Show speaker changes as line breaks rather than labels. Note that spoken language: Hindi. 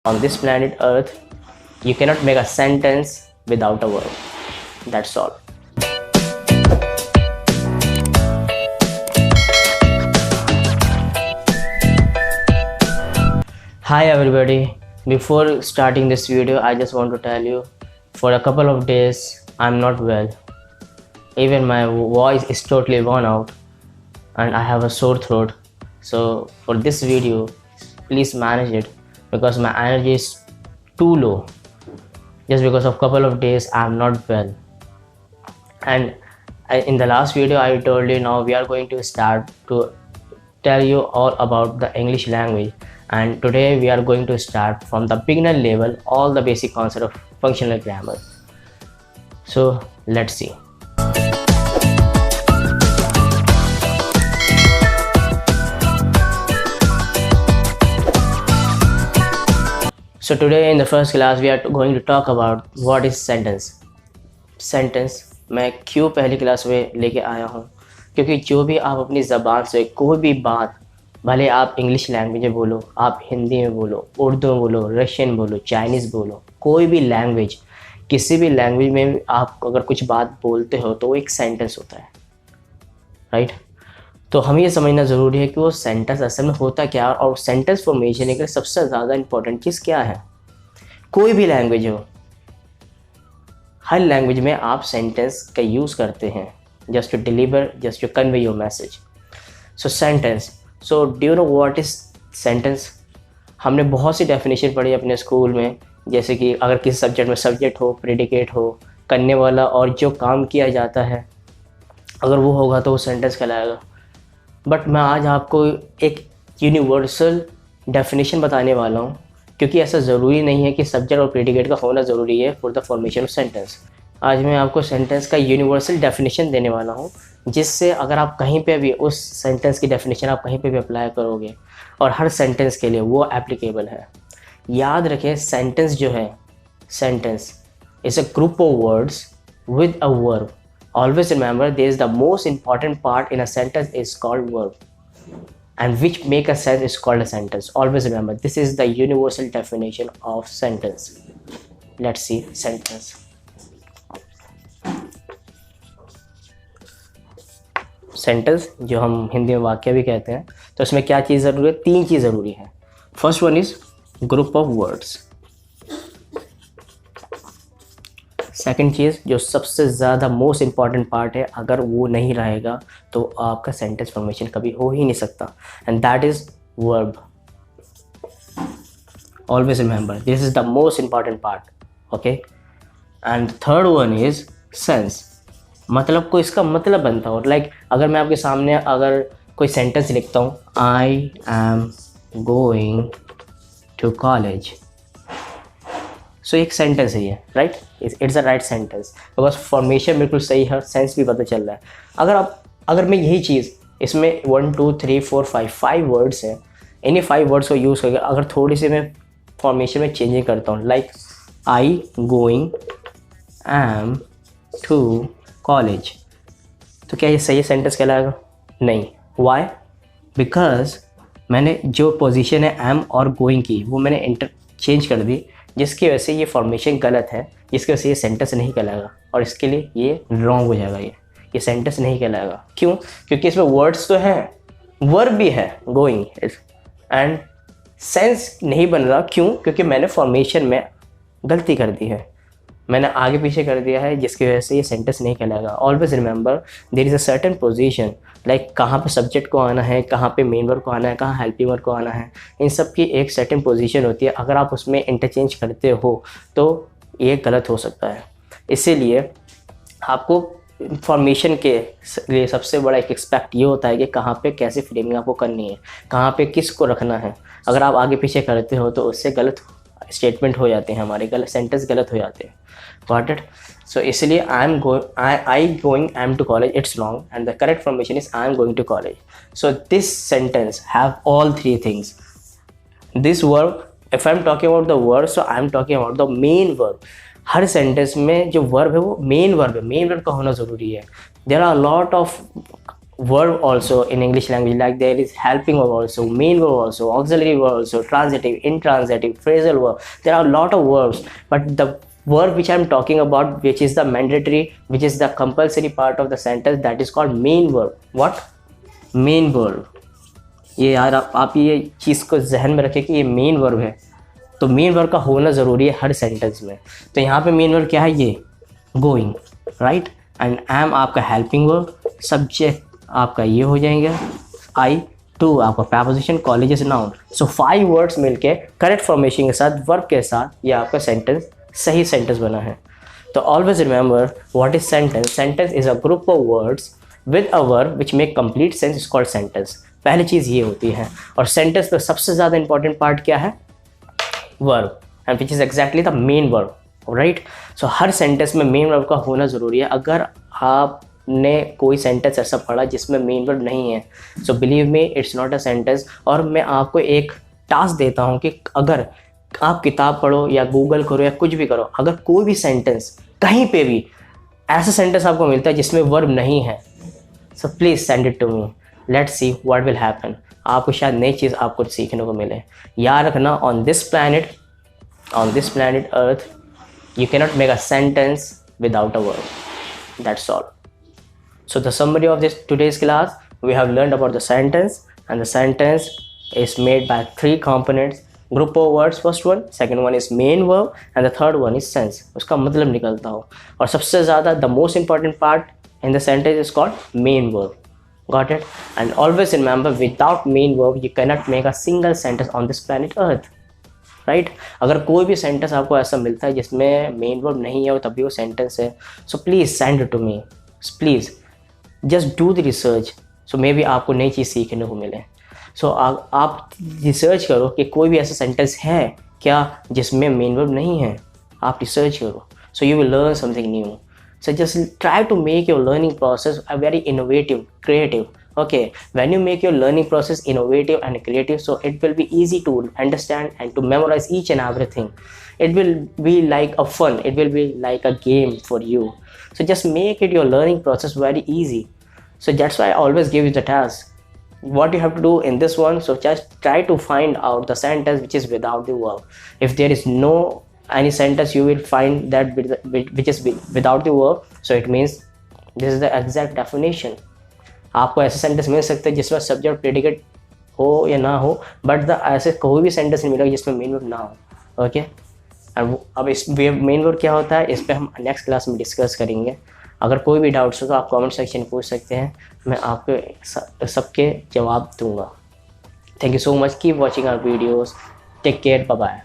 On this planet Earth, you cannot make a sentence without a verb. That's all. Hi everybody. Before starting this video, I just want to tell you, for a couple of days I'm not well. Even my voice is totally worn out and I have a sore throat. So for this video, please manage it because my energy is too low. Just because of couple of days I'm not well. And in the last video I told you, now we are going to start to tell you all about the English language. And today we are going to start from the beginner level, all the basic concept of functional grammar. So let's see. So today in the first class we are going to talk about what is sentence. Sentence मैं क्यों पहली क्लास में लेके आया हूँ, क्योंकि जो भी आप अपनी ज़बान से कोई भी बात, भले आप इंग्लिश लैंग्वेज में बोलो, आप हिंदी में बोलो, उर्दू में बोलो, रशियन बोलो, चाइनीज़ बोलो, कोई भी लैंग्वेज, किसी भी लैंग्वेज में आप अगर कुछ बात बोलते हो तो वो एक सेंटेंस होता है, राइट। तो हमें ये समझना ज़रूरी है कि वो सेंटेंस असल में होता क्या है और सेंटेंस फॉर्मेशन के सबसे ज़्यादा इंपॉर्टेंट चीज़ क्या है। कोई भी लैंग्वेज हो, हर लैंग्वेज में आप सेंटेंस का यूज़ करते हैं just to deliver, just to convey your message. So sentence, so do you know what is sentence. हमने बहुत सी डेफिनेशन पढ़ी अपने स्कूल में, जैसे कि अगर किसी सब्जेक्ट में सब्जेक्ट हो, प्रेडिकेट हो, करने वाला और जो काम किया जाता है, अगर वो होगा तो वो सेंटेंस कहलाएगा। बट मैं आज आपको एक यूनिवर्सल डेफिनेशन बताने वाला हूँ, क्योंकि ऐसा ज़रूरी नहीं है कि सब्जेक्ट और प्रेडिकेट का होना ज़रूरी है for the formation of sentence. आज मैं आपको सेंटेंस का यूनिवर्सल डेफिनेशन देने वाला हूँ, जिससे अगर आप कहीं पे भी उस सेंटेंस की डेफिनेशन आप कहीं पे भी अप्लाई करोगे और हर सेंटेंस के लिए वो एप्लीकेबल है। याद रखें, सेंटेंस जो है, sentence is a group of words with a verb. Always remember, there is the most important part in a sentence is called verb, and which make a sense is called a sentence. Always remember, this is the universal definition of sentence. Let's see sentence. Sentence जो हम हिंदी में वाक्य भी कहते हैं, तो इसमें क्या चीज़ ज़रूरी है? तीन चीज़ ज़रूरी है. First one is group of words. Second चीज़ जो सबसे ज़्यादा मोस्ट इम्पॉर्टेंट पार्ट है, अगर वो नहीं रहेगा तो आपका सेंटेंस फॉर्मेशन कभी हो ही नहीं सकता, and that is verb. Always remember, this is the most important part. Okay. And third one is sense. मतलब को इसका मतलब बनता हो, लाइक अगर मैं आपके सामने अगर कोई सेंटेंस लिखता हूँ, I am going to college, so एक सेंटेंस है ये, right. It's a right sentence because formation बिल्कुल सही है, सेंस भी पता चल रहा है. अगर मैं यही चीज़ इसमें 1 2 3 4 5 वर्ड्स हैं, इन्हीं 5 वर्ड्स को यूज़ करके अगर थोड़ी सी मैं फॉर्मेशन में चेंजिंग करता हूँ, like I going am to college, तो क्या ये सही सेंटेंस कहलाएगा? नहीं. वाई? बिकॉज मैंने जो पोजीशन है एम और गोइंग की वो मैंने इंटरचेंज कर दी, जिसकी वजह से ये फॉर्मेशन गलत है, जिसकी वजह से ये सेंटेंस नहीं कहलाएगा और इसके लिए ये रॉन्ग हो जाएगा. ये सेंटेंस नहीं कहलाएगा. क्यों? क्योंकि इसमें वर्ड्स तो हैं, वर्ब भी है गोइंग, एंड सेंस नहीं बन रहा. क्यों? क्योंकि मैंने फॉर्मेशन में गलती कर दी है, मैंने आगे पीछे कर दिया है, जिसकी वजह से ये सेंटेंस नहीं कहलाएगा. Always remember, there is a certain position, like कहाँ पे सब्जेक्ट को आना है, कहाँ पे मेन वर्ब को आना है, कहाँ हेल्पिंग वर्ब को आना है, इन सब की एक सर्टेन पोजीशन होती है. अगर आप उसमें इंटरचेंज करते हो तो ये गलत हो सकता है. इसीलिए आपको फॉर्मेशन के लिए सबसे बड़ा एक एक्सपेक्ट ये होता है कि कहाँ पे कैसे फ्रेमिंग आपको करनी है, कहाँ पे किस को रखना है. अगर आप आगे पीछे करते हो तो उससे गलत स्टेटमेंट हो जाते हैं, हमारे गलत सेंटेंस गलत हो जाते हैं. Got it? सो इसलिए I going am to college, it's wrong, and the correct formation is I am going to college. So this sentence have all three things. This verb, if I am talking about the verb, so I am talking about the main verb. हर सेंटेंस में जो वर्ब है वो मेन वर्ब है, मेन वर्ब का होना ज़रूरी है. There are lot of verb also in English language, like there is helping verb also, main verb also, auxiliary verb also, transitive, intransitive, phrasal verb. There are a lot of verbs, but the verb which I'm talking about, which is the mandatory, which is the compulsory part of the sentence, that is called main verb. What? Main verb. ये यार आप ये चीज़ को जहन में रखें कि ये मेन वर्ब है, तो मेन वर्ब का होना ज़रूरी है हर सेंटेंस में। तो यहाँ पे मेन वर्ब क्या है? ये गोइंग, राइट। एंड एम आपका हेल्पिंग वर्ब, सब्जेक्ट आपका ये हो जाएंगे आई, टू आपका प्रपोजिशन, कॉलेजेस नाउन। सो 5 वर्ड्स मिलके करेक्ट फॉर्मेशन के साथ, वर्ब के साथ, ये आपका सेंटेंस सही सेंटेंस बना है। तो always remember what is sentence. Sentence is a group of words with a verb which make complete sense, is called sentence. पहली चीज़ ये होती है। और सेंटेंस में सबसे ज़्यादा इंपॉर्टेंट पार्ट क्या है? Verb, and which is exactly the main verb, right. So her sentence में मेन वर्ब का होना ज़रूरी है। अगर आपने कोई सेंटेंस ऐसा पढ़ा जिसमें मेन वर्ब नहीं है, so believe me it's not a sentence. और मैं आपको एक टास्क देता हूँ कि अगर आप किताब पढ़ो या गूगल करो या कुछ भी करो, अगर कोई भी सेंटेंस कहीं पे भी ऐसा सेंटेंस आपको मिलता है जिसमें वर्ब नहीं है, so please send it to me, let's see what will happen. आपको शायद नई चीज़ आपको सीखने को मिले। याद रखना, on this planet earth, you cannot make a sentence without a verb. That's all. So the summary of this today's class, we have learned about the sentence, and the sentence is made by 3 components: group of words first one, second one is main verb, and the third one is sense. उसका मतलब निकलता हो। और सबसे ज़्यादा the most important part in the sentence is called main verb. Got it? And always remember, without main verb you cannot make a single sentence on this planet earth. Right. अगर कोई भी सेंटेंस आपको ऐसा मिलता है जिसमें मेन वर्ब नहीं है और तभी वो सेंटेंस है, so please send it to me, please just do the research, so maybe आपको नई चीज़ सीखने को मिले। सो आप रिसर्च करो कि कोई भी ऐसा सेंटेंस है क्या जिसमें मेन वर्ब नहीं है। आप रिसर्च करो, so you will learn something new. So just try to make your learning process a very innovative, creative. Okay, when you make your learning process innovative and creative, so it will be easy to understand and to memorize each and everything. It will be like a fun, it will be like a game for you. So just make it your learning process very easy. So that's why I always give you the task. What you have to do in this one, so just try to find out the sentence which is without the verb. If there is no any sentence you will find that which is without the verb, so it means this is the exact definition. आपको ऐसे सेंटेंस मिल सकते हैं जिसमें सब्जेक्ट प्रेडिकेट हो या ना हो, बट द ऐसे कोई भी सेंटेंस नहीं मिलेगा जिसमें मेन वर्ब ना हो। ओके, अब इस मेन वर्ब क्या होता है इस पर हम नेक्स्ट क्लास में डिस्कस करेंगे। अगर कोई भी डाउट्स हो तो आप कमेंट सेक्शन में पूछ सकते हैं, मैं आपको सबके जवाब दूंगा। Thank you so much, keep watching our videos, take care, bye bye.